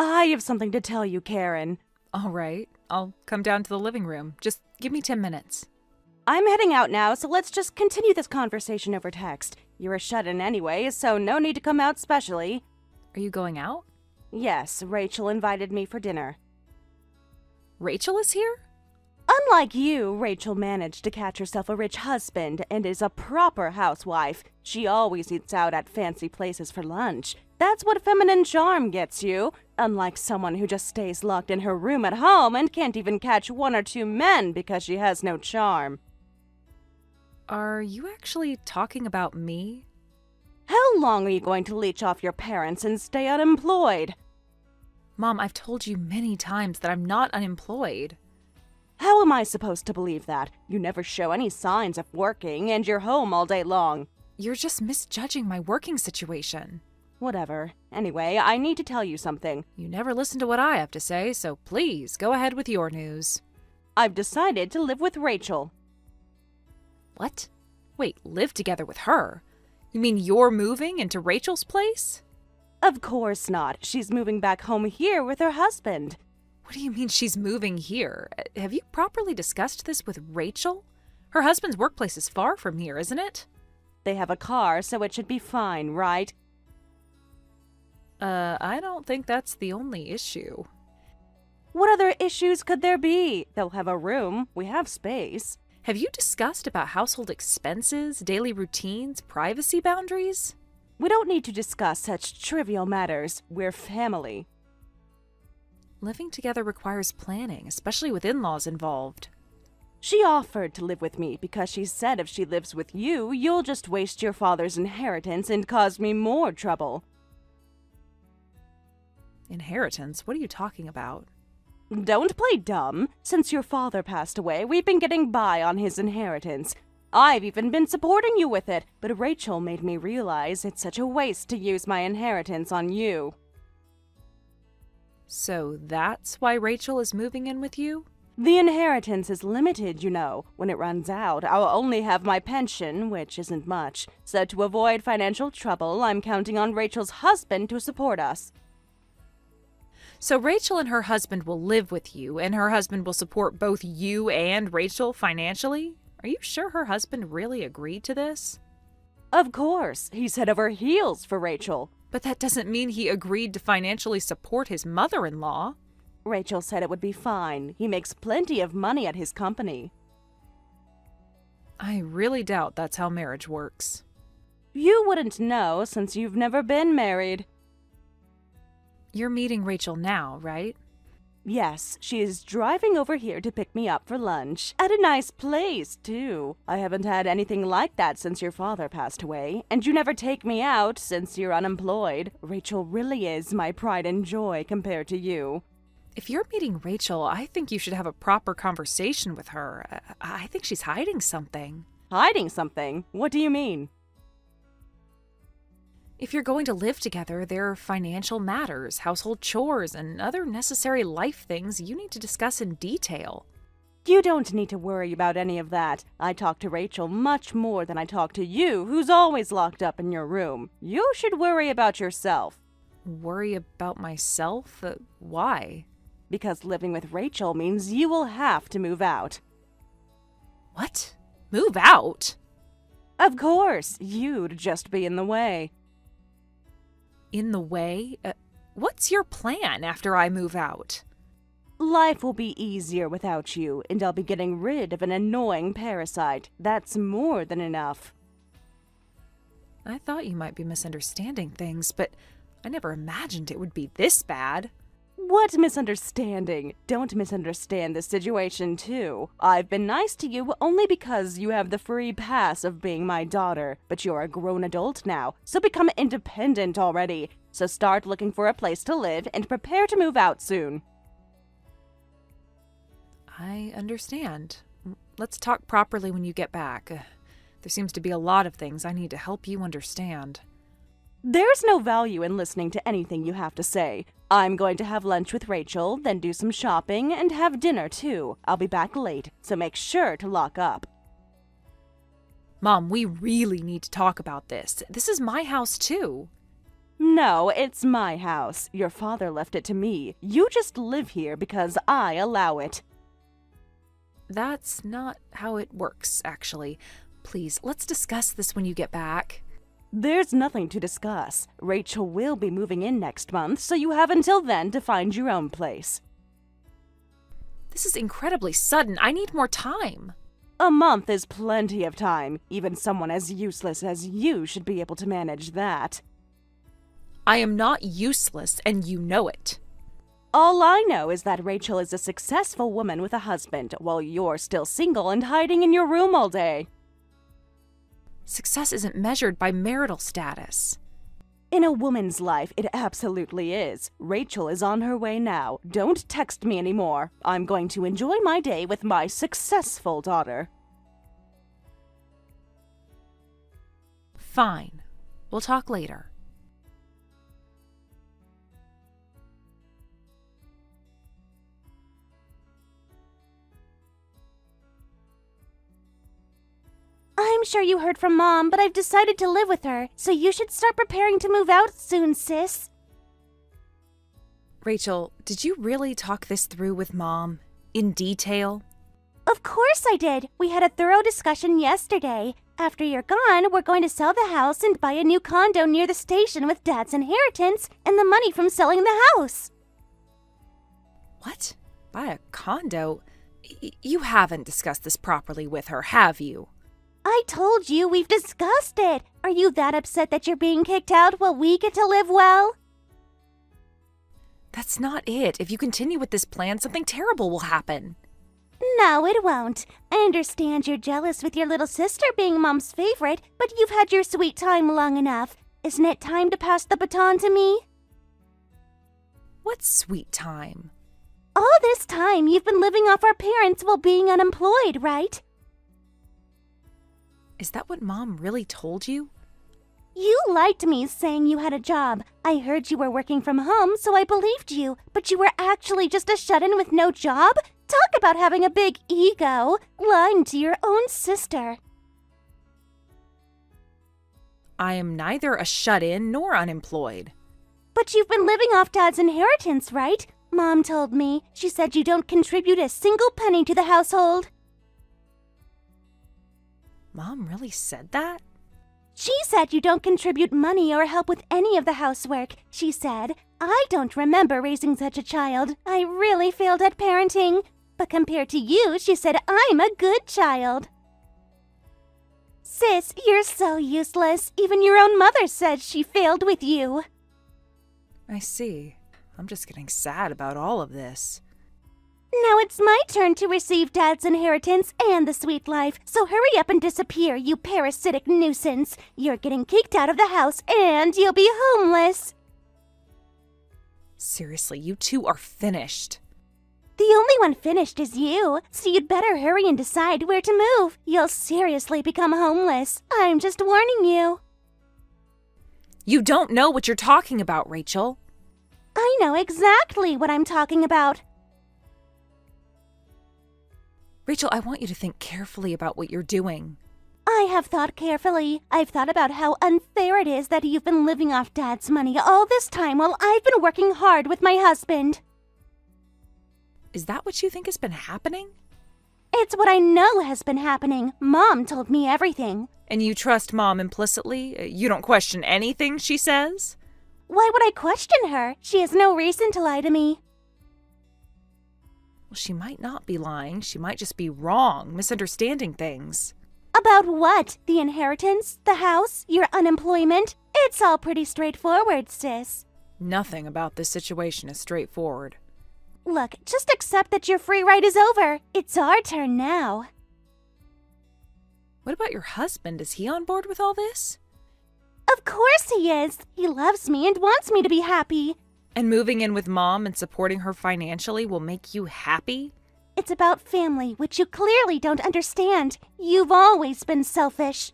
I have something to tell you, Karen. All right, I'll come down to the living room. Just give me 10 minutes. I'm heading out now, so let's just continue this conversation over text. You're a shut-in anyway, so no need to come out specially. Are you going out? Yes, Rachel invited me for dinner. Rachel is here? Unlike you, Rachel managed to catch herself a rich husband and is a proper housewife. She always eats out at fancy places for lunch. That's what feminine charm gets you, unlike someone who just stays locked in her room at home and can't even catch one or two men because she has no charm. Are you actually talking about me? How long are you going to leech off your parents and stay unemployed? Mom, I've told you many times that I'm not unemployed. How am I supposed to believe that? You never show any signs of working and you're home all day long. You're just misjudging my working situation. Whatever. Anyway, I need to tell you something. You never listen to what I have to say, so please go ahead with your news. I've decided to live with Rachel. What? Wait, live together with her? You mean you're moving into Rachel's place? Of course not. She's moving back home here with her husband. What do you mean she's moving here? Have you properly discussed this with Rachel? Her husband's workplace is far from here, isn't it? They have a car, so it should be fine, right? I don't think that's the only issue. What other issues could there be? They'll have a room. We have space. Have you discussed about household expenses, daily routines, privacy boundaries? We don't need to discuss such trivial matters. We're family. Living together requires planning, especially with in-laws involved. She offered to live with me because she said if she lives with you, you'll just waste your father's inheritance and cause me more trouble. Inheritance? What are you talking about? Don't play dumb. Since your father passed away, we've been getting by on his inheritance. I've even been supporting you with it, but Rachel made me realize it's such a waste to use my inheritance on you. So that's why Rachel is moving in with you? The inheritance is limited, you know. When it runs out, I'll only have my pension, which isn't much. So to avoid financial trouble, I'm counting on Rachel's husband to support us. So Rachel and her husband will live with you, and her husband will support both you and Rachel financially? Are you sure her husband really agreed to this? Of course. He's head over heels for Rachel. But that doesn't mean he agreed to financially support his mother-in-law. Rachel said it would be fine. He makes plenty of money at his company. I really doubt that's how marriage works. You wouldn't know since you've never been married. You're meeting Rachel now, right? Yes, she is driving over here to pick me up for lunch. At a nice place, too. I haven't had anything like that since your father passed away, and you never take me out since you're unemployed. Rachel really is my pride and joy compared to you. If you're meeting Rachel, I think you should have a proper conversation with her. I think she's hiding something. Hiding something? What do you mean? If you're going to live together, there are financial matters, household chores, and other necessary life things you need to discuss in detail. You don't need to worry about any of that. I talk to Rachel much more than I talk to you, who's always locked up in your room. You should worry about yourself. Worry about myself? Why? Because living with Rachel means you will have to move out. What? Move out? Of course, you'd just be in the way. In the way? What's your plan after I move out? Life will be easier without you, and I'll be getting rid of an annoying parasite. That's more than enough. I thought you might be misunderstanding things, but I never imagined it would be this bad. What misunderstanding? Don't misunderstand this situation, too. I've been nice to you only because you have the free pass of being my daughter, but you're a grown adult now, so become independent already. So start looking for a place to live and prepare to move out soon. I understand. Let's talk properly when you get back. There seems to be a lot of things I need to help you understand. There's no value in listening to anything you have to say. I'm going to have lunch with Rachel, then do some shopping, and have dinner too. I'll be back late, so make sure to lock up. Mom, we really need to talk about this. This is my house too. No, it's my house. Your father left it to me. You just live here because I allow it. That's not how it works, actually. Please, let's discuss this when you get back. There's nothing to discuss. Rachel will be moving in next month, so you have until then to find your own place. This is incredibly sudden. I need more time. A month is plenty of time. Even someone as useless as you should be able to manage that. I am not useless, and you know it. All I know is that Rachel is a successful woman with a husband, while you're still single and hiding in your room all day. Success isn't measured by marital status. In a woman's life, it absolutely is. Rachel is on her way now. Don't text me anymore. I'm going to enjoy my day with my successful daughter. Fine. We'll talk later. I'm sure you heard from Mom, but I've decided to live with her, so you should start preparing to move out soon, sis. Rachel, did you really talk this through with Mom? In detail? Of course I did. We had a thorough discussion yesterday. After you're gone, we're going to sell the house and buy a new condo near the station with Dad's inheritance and the money from selling the house. What? Buy a condo? You haven't discussed this properly with her, have you? I told you we've discussed it. Are you that upset that you're being kicked out while we get to live well? That's not it. If you continue with this plan, something terrible will happen. No, it won't. I understand you're jealous with your little sister being Mom's favorite, but you've had your sweet time long enough. Isn't it time to pass the baton to me? What sweet time? All this time you've been living off our parents while being unemployed, right? Is that what Mom really told you? You lied to me saying you had a job. I heard you were working from home, so I believed you. But you were actually just a shut-in with no job? Talk about having a big ego. Lying to your own sister. I am neither a shut-in nor unemployed. But you've been living off Dad's inheritance, right? Mom told me. She said you don't contribute a single penny to the household. Mom really said that? She said you don't contribute money or help with any of the housework. She said, I don't remember raising such a child. I really failed at parenting. But compared to you, she said I'm a good child. Sis, you're so useless. Even your own mother said she failed with you. I see. I'm just getting sad about all of this. Now it's my turn to receive Dad's inheritance and the sweet life, so hurry up and disappear, you parasitic nuisance. You're getting kicked out of the house and you'll be homeless. Seriously, you two are finished. The only one finished is you, so you'd better hurry and decide where to move. You'll seriously become homeless. I'm just warning you. You don't know what you're talking about, Rachel. I know exactly what I'm talking about. Rachel, I want you to think carefully about what you're doing. I have thought carefully. I've thought about how unfair it is that you've been living off Dad's money all this time while I've been working hard with my husband. Is that what you think has been happening? It's what I know has been happening. Mom told me everything. And you trust Mom implicitly? You don't question anything she says? Why would I question her? She has no reason to lie to me. Well, she might not be lying. She might just be wrong, misunderstanding things. About what? The inheritance? The house? Your unemployment? It's all pretty straightforward, sis. Nothing about this situation is straightforward. Look, just accept that your free ride is over. It's our turn now. What about your husband? Is he on board with all this? Of course he is. He loves me and wants me to be happy. And moving in with Mom and supporting her financially will make you happy? It's about family, which you clearly don't understand. You've always been selfish.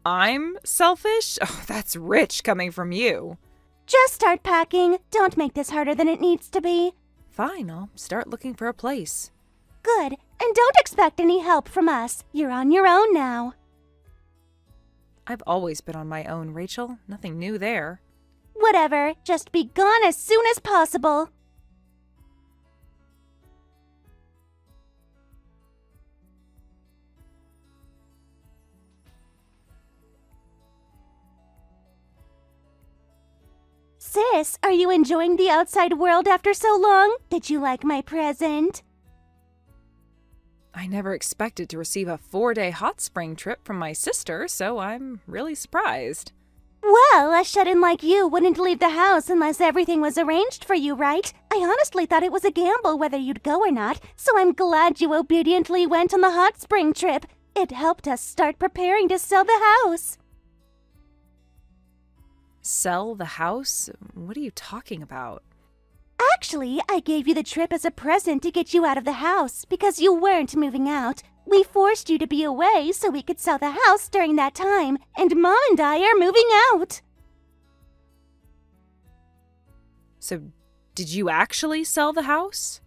I'm selfish? Oh, that's rich coming from you. Just start packing. Don't make this harder than it needs to be. Fine, I'll start looking for a place. Good. And don't expect any help from us. You're on your own now. I've always been on my own, Rachel. Nothing new there. Whatever, just be gone as soon as possible. Sis, are you enjoying the outside world after so long? Did you like my present? I never expected to receive a 4-day hot spring trip from my sister, so I'm really surprised. Well, a shut-in like you wouldn't leave the house unless everything was arranged for you, right? I honestly thought it was a gamble whether you'd go or not, so I'm glad you obediently went on the hot spring trip. It helped us start preparing to sell the house. Sell the house? What are you talking about? Actually, I gave you the trip as a present to get you out of the house because you weren't moving out. We forced you to be away so we could sell the house during that time, and Mom and I are moving out. So, did you actually sell the house?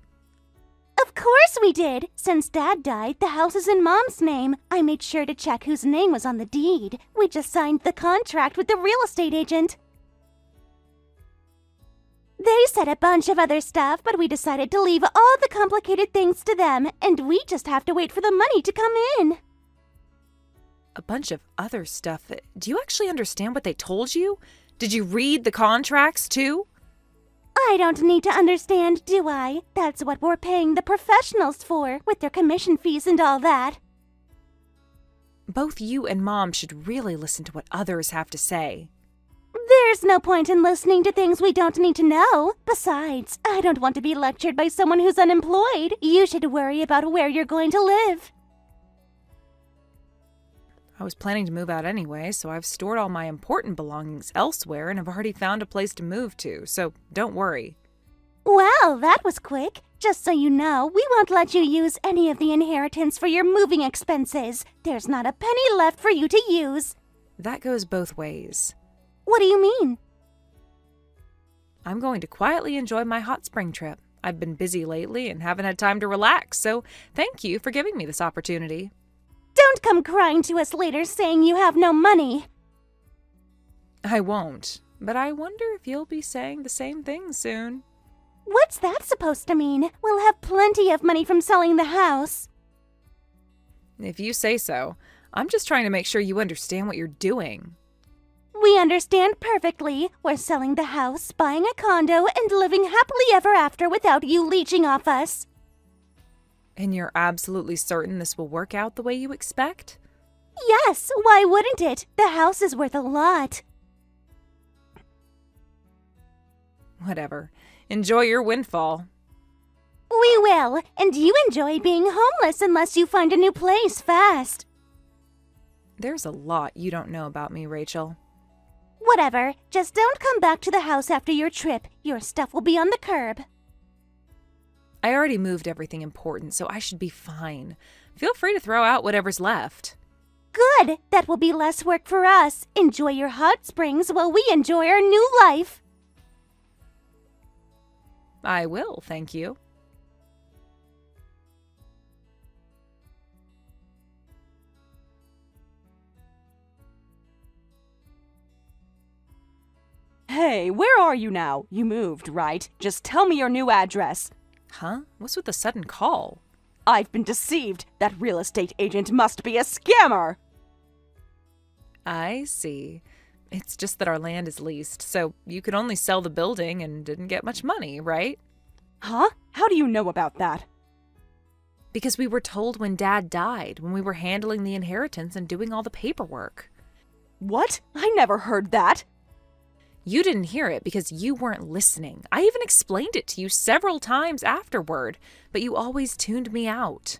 Of course we did. Since Dad died, the house is in Mom's name. I made sure to check whose name was on the deed. We just signed the contract with the real estate agent. They said a bunch of other stuff, but we decided to leave all the complicated things to them, and we just have to wait for the money to come in. A bunch of other stuff. Do you actually understand what they told you? Did you read the contracts, too? I don't need to understand, do I? That's what we're paying the professionals for, with their commission fees and all that. Both you and Mom should really listen to what others have to say. There's no point in listening to things we don't need to know. Besides, I don't want to be lectured by someone who's unemployed. You should worry about where you're going to live. I was planning to move out anyway, so I've stored all my important belongings elsewhere and have already found a place to move to, so don't worry. Well, that was quick. Just so you know, we won't let you use any of the inheritance for your moving expenses. There's not a penny left for you to use. That goes both ways. What do you mean? I'm going to quietly enjoy my hot spring trip. I've been busy lately and haven't had time to relax, so thank you for giving me this opportunity. Don't come crying to us later saying you have no money. I won't, but I wonder if you'll be saying the same thing soon. What's that supposed to mean? We'll have plenty of money from selling the house. If you say so. I'm just trying to make sure you understand what you're doing. We understand perfectly. We're selling the house, buying a condo, and living happily ever after without you leeching off us. And you're absolutely certain this will work out the way you expect? Yes, why wouldn't it? The house is worth a lot. Whatever. Enjoy your windfall. We will, and you enjoy being homeless unless you find a new place fast. There's a lot you don't know about me, Rachel. Whatever, just don't come back to the house after your trip. Your stuff will be on the curb. I already moved everything important, so I should be fine. Feel free to throw out whatever's left. Good, that will be less work for us. Enjoy your hot springs while we enjoy our new life. I will, thank you. Hey, where are you now? You moved, right? Just tell me your new address. Huh? What's with the sudden call? I've been deceived. That real estate agent must be a scammer. I see. It's just that our land is leased, so you could only sell the building and didn't get much money, right? Huh? How do you know about that? Because we were told when Dad died, when we were handling the inheritance and doing all the paperwork. What? I never heard that. You didn't hear it because you weren't listening. I even explained it to you several times afterward, but you always tuned me out.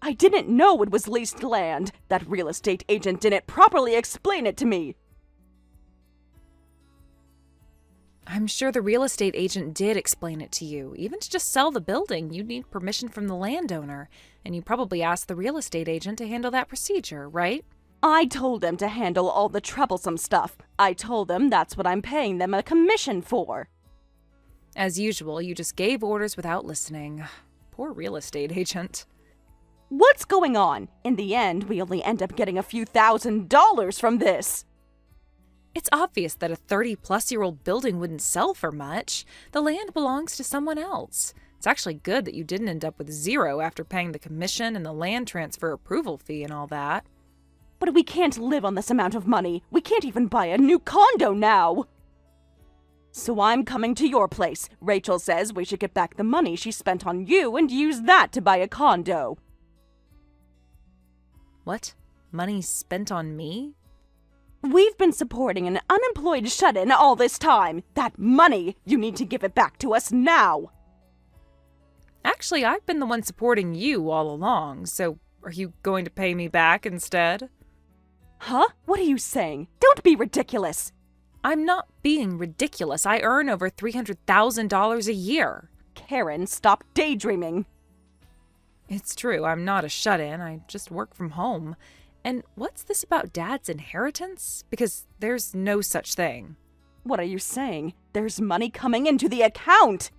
I didn't know it was leased land. That real estate agent didn't properly explain it to me. I'm sure the real estate agent did explain it to you. Even to just sell the building, you'd need permission from the landowner, and you probably asked the real estate agent to handle that procedure, right? I told them to handle all the troublesome stuff. I told them that's what I'm paying them a commission for. As usual, you just gave orders without listening. Poor real estate agent. What's going on? In the end, we only end up getting a few $1,000s from this. It's obvious that a 30-plus-year-old building wouldn't sell for much. The land belongs to someone else. It's actually good that you didn't end up with zero after paying the commission and the land transfer approval fee and all that. But we can't live on this amount of money. We can't even buy a new condo now. So I'm coming to your place. Rachel says we should get back the money she spent on you and use that to buy a condo. What? Money spent on me? We've been supporting an unemployed shut-in all this time. That money, you need to give it back to us now. Actually, I've been the one supporting you all along, so are you going to pay me back instead? Huh? What are you saying? Don't be ridiculous. I'm not being ridiculous. I earn over $300,000 a year. Karen, stop daydreaming. It's true, I'm not a shut-in. I just work from home. And what's this about Dad's inheritance? Because there's no such thing. What are you saying? There's money coming into the account.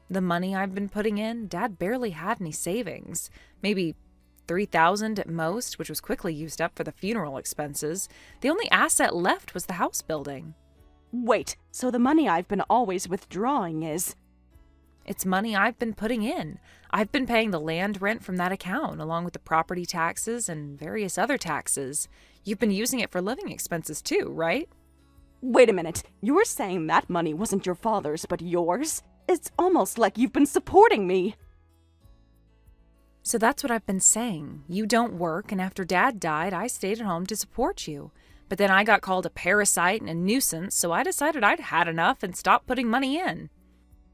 The money I've been putting in, Dad barely had any savings. Maybe $3,000 at most, which was quickly used up for the funeral expenses. The only asset left was the house building. Wait, so the money I've been always withdrawing is... It's money I've been putting in. I've been paying the land rent from that account, along with the property taxes and various other taxes. You've been using it for living expenses too, right? Wait a minute. You're saying that money wasn't your father's, but yours? It's almost like you've been supporting me. So that's what I've been saying. You don't work, and after Dad died, I stayed at home to support you. But then I got called a parasite and a nuisance, so I decided I'd had enough and stopped putting money in.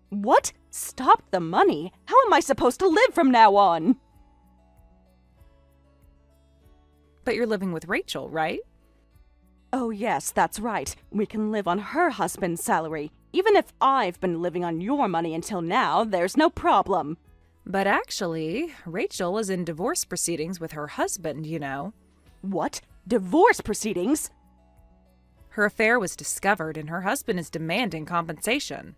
What? Stop the money? How am I supposed to live from now on? But you're living with Rachel, right? Oh yes, that's right. We can live on her husband's salary. Even if I've been living on your money until now, there's no problem. But actually, Rachel is in divorce proceedings with her husband, you know. What? Divorce proceedings? Her affair was discovered and her husband is demanding compensation.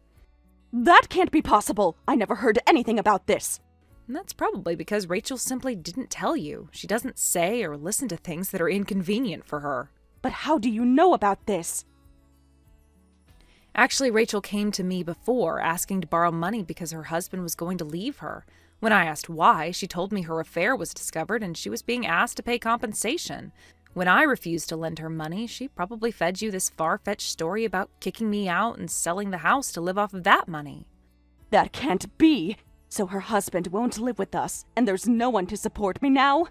That can't be possible. I never heard anything about this. And that's probably because Rachel simply didn't tell you. She doesn't say or listen to things that are inconvenient for her. But how do you know about this? Actually, Rachel came to me before, asking to borrow money because her husband was going to leave her. When I asked why, she told me her affair was discovered and she was being asked to pay compensation. When I refused to lend her money, she probably fed you this far-fetched story about kicking me out and selling the house to live off of that money. That can't be. So her husband won't live with us, and there's no one to support me now?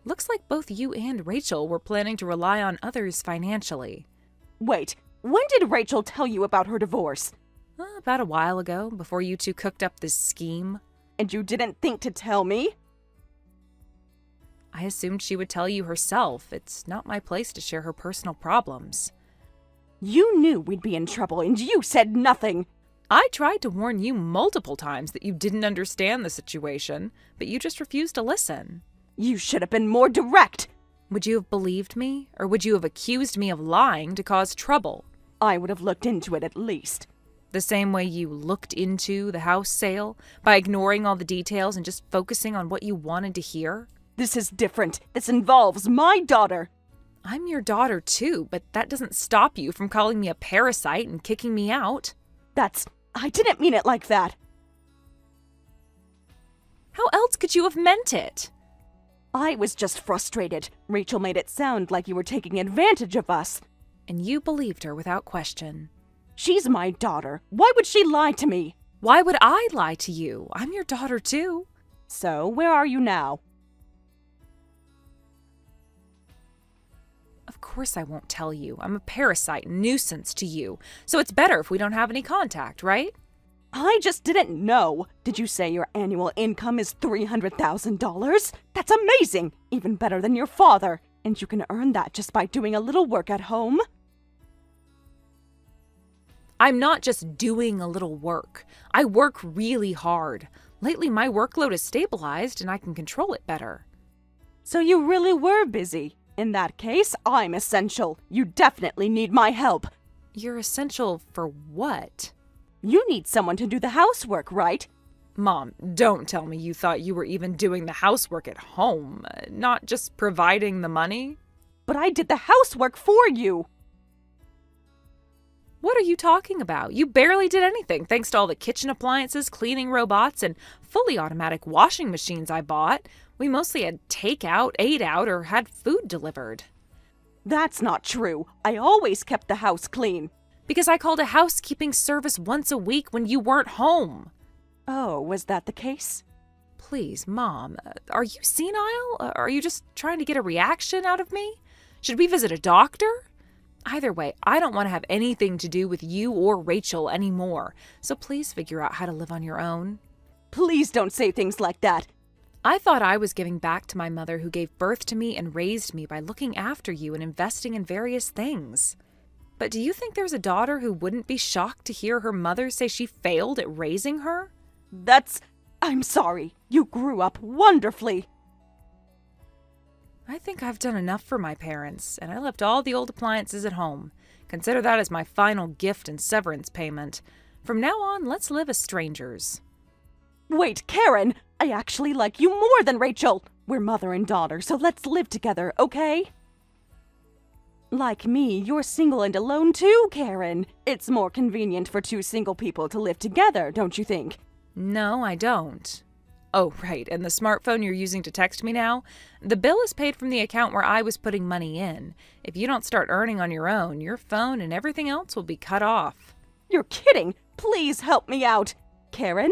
Looks like both you and Rachel were planning to rely on others financially. Wait, when did Rachel tell you about her divorce? About a while ago, before you two cooked up this scheme. And you didn't think to tell me? I assumed she would tell you herself. It's not my place to share her personal problems. You knew we'd be in trouble, and you said nothing. I tried to warn you multiple times that you didn't understand the situation, but you just refused to listen. You should have been more direct. Would you have believed me, or would you have accused me of lying to cause trouble? I would have looked into it at least. The same way you looked into the house sale, by ignoring all the details and just focusing on what you wanted to hear? This is different. This involves my daughter. I'm your daughter too, but that doesn't stop you from calling me a parasite and kicking me out. I didn't mean it like that. How else could you have meant it? I was just frustrated. Rachel made it sound like you were taking advantage of us. And you believed her without question. She's my daughter. Why would she lie to me? Why would I lie to you? I'm your daughter too. So, where are you now? Of course I won't tell you. I'm a parasite nuisance to you. So it's better if we don't have any contact, right? I just didn't know. Did you say your annual income is $300,000? That's amazing! Even better than your father. And you can earn that just by doing a little work at home? I'm not just doing a little work. I work really hard. Lately, my workload is stabilized and I can control it better. So you really were busy. In that case, I'm essential. You definitely need my help. You're essential for what? You need someone to do the housework, right? Mom, don't tell me you thought you were even doing the housework at home, not just providing the money. But I did the housework for you! What are you talking about? You barely did anything thanks to all the kitchen appliances, cleaning robots, and fully automatic washing machines I bought. We mostly had takeout, ate out, or had food delivered. That's not true. I always kept the house clean. Because I called a housekeeping service once a week when you weren't home. Oh, was that the case? Please, Mom, are you senile? Are you just trying to get a reaction out of me? Should we visit a doctor? Either way, I don't want to have anything to do with you or Rachel anymore, so please figure out how to live on your own. Please don't say things like that. I thought I was giving back to my mother who gave birth to me and raised me by looking after you and investing in various things. But do you think there's a daughter who wouldn't be shocked to hear her mother say she failed at raising her? I'm sorry. You grew up wonderfully. I think I've done enough for my parents, and I left all the old appliances at home. Consider that as my final gift and severance payment. From now on, let's live as strangers. Wait, Karen! I actually like you more than Rachel! We're mother and daughter, so let's live together, okay? Like me, you're single and alone too, Karen. It's more convenient for two single people to live together, don't you think? No, I don't. Oh, right, and the smartphone you're using to text me now? The bill is paid from the account where I was putting money in. If you don't start earning on your own, your phone and everything else will be cut off. You're kidding! Please help me out! Karen?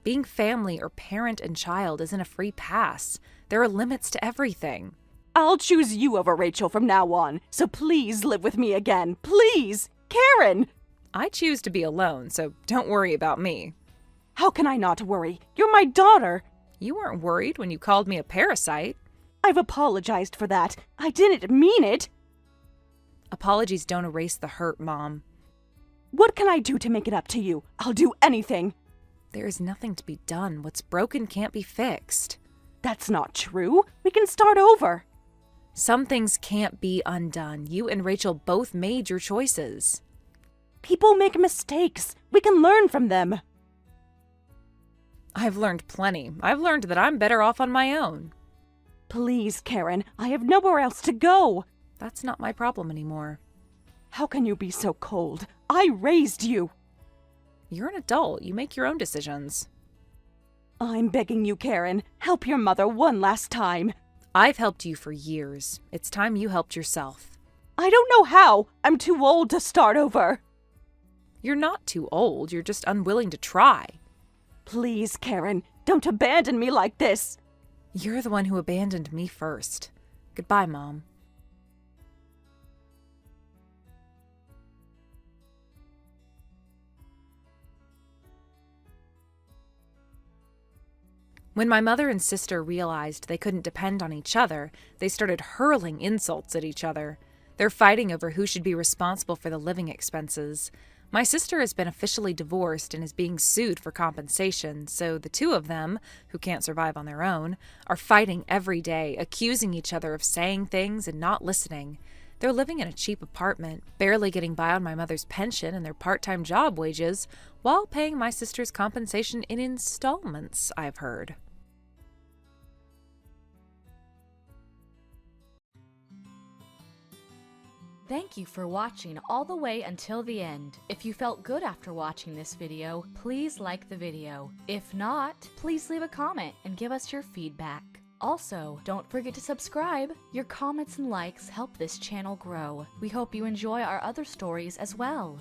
Being family or parent and child isn't a free pass. There are limits to everything. I'll choose you over Rachel from now on, so please live with me again. Please! Karen! I choose to be alone, so don't worry about me. How can I not worry? You're my daughter! You weren't worried when you called me a parasite. I've apologized for that. I didn't mean it. Apologies don't erase the hurt, Mom. What can I do to make it up to you? I'll do anything. There is nothing to be done. What's broken can't be fixed. That's not true. We can start over. Some things can't be undone. You and Rachel both made your choices. People make mistakes. We can learn from them. I've learned plenty. I've learned that I'm better off on my own. Please, Karen, I have nowhere else to go. That's not my problem anymore. How can you be so cold? I raised you. You're an adult. You make your own decisions. I'm begging you, Karen. Help your mother one last time. I've helped you for years. It's time you helped yourself. I don't know how. I'm too old to start over. You're not too old. You're just unwilling to try. Please, Karen, don't abandon me like this. You're the one who abandoned me first. Goodbye, Mom. When my mother and sister realized they couldn't depend on each other, they started hurling insults at each other. They're fighting over who should be responsible for the living expenses. My sister has been officially divorced and is being sued for compensation, so the two of them, who can't survive on their own, are fighting every day, accusing each other of saying things and not listening. They're living in a cheap apartment, barely getting by on my mother's pension and their part-time job wages, while paying my sister's compensation in installments, I've heard. Thank you for watching all the way until the end. If you felt good after watching this video, please like the video. If not, please leave a comment and give us your feedback. Also, don't forget to subscribe. Your comments and likes help this channel grow. We hope you enjoy our other stories as well.